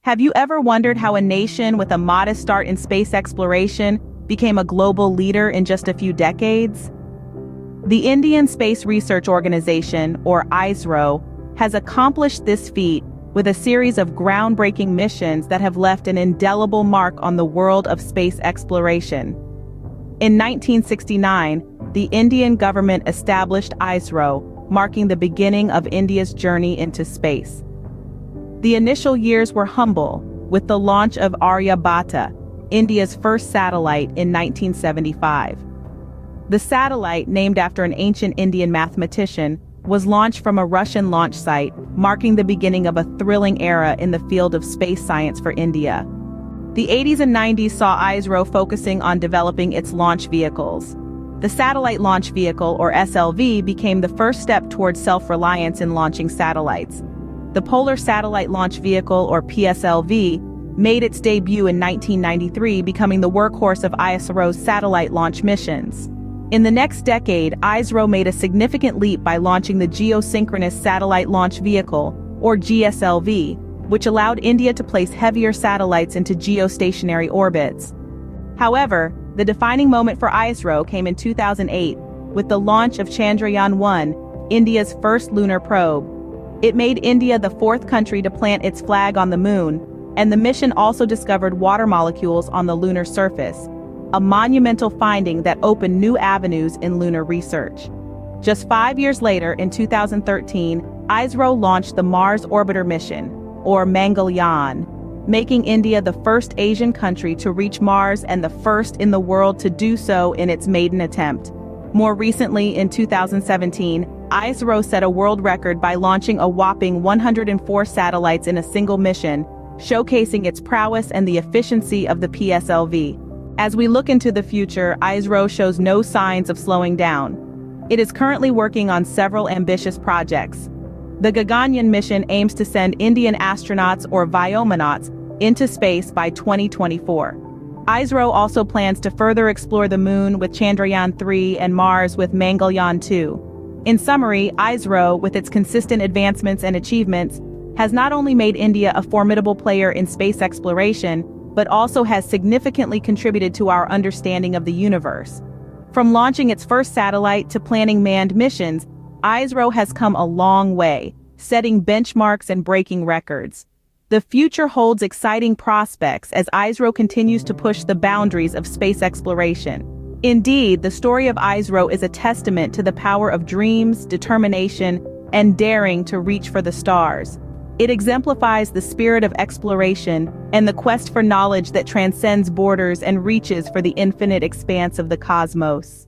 Have you ever wondered how a nation with a modest start in space exploration became a global leader in just a few decades? The Indian Space Research Organization, or ISRO, has accomplished this feat with a series of groundbreaking missions that have left an indelible mark on the world of space exploration. In 1969, the Indian government established ISRO, marking the beginning of India's journey into space. The initial years were humble, with the launch of Aryabhata, India's first satellite, in 1975. The satellite, named after an ancient Indian mathematician, was launched from a Russian launch site, marking the beginning of a thrilling era in the field of space science for India. The 80s and 90s saw ISRO focusing on developing its launch vehicles. The Satellite Launch Vehicle, or SLV, became the first step towards self-reliance in launching satellites. The Polar Satellite Launch Vehicle, or PSLV, made its debut in 1993, becoming the workhorse of ISRO's satellite launch missions. In the next decade, ISRO made a significant leap by launching the Geosynchronous Satellite Launch Vehicle, or GSLV, which allowed India to place heavier satellites into geostationary orbits. However, the defining moment for ISRO came in 2008, with the launch of Chandrayaan-1, India's first lunar probe. It made India the fourth country to plant its flag on the moon, and the mission also discovered water molecules on the lunar surface, a monumental finding that opened new avenues in lunar research. Just 5 years later, in 2013, ISRO launched the Mars Orbiter mission, or Mangalyaan, making India the first Asian country to reach Mars and the first in the world to do so in its maiden attempt. More recently, in 2017, ISRO set a world record by launching a whopping 104 satellites in a single mission, showcasing its prowess and the efficiency of the PSLV. As we look into the future, ISRO shows no signs of slowing down. It is currently working on several ambitious projects. The Gaganyaan mission aims to send Indian astronauts, or Vyomanauts, into space by 2024. ISRO also plans to further explore the moon with Chandrayaan-3 and Mars with Mangalyaan-2. In summary, ISRO, with its consistent advancements and achievements, has not only made India a formidable player in space exploration, but also has significantly contributed to our understanding of the universe. From launching its first satellite to planning manned missions, ISRO has come a long way, setting benchmarks and breaking records. The future holds exciting prospects as ISRO continues to push the boundaries of space exploration. Indeed, the story of ISRO is a testament to the power of dreams, determination, and daring to reach for the stars. It exemplifies the spirit of exploration and the quest for knowledge that transcends borders and reaches for the infinite expanse of the cosmos.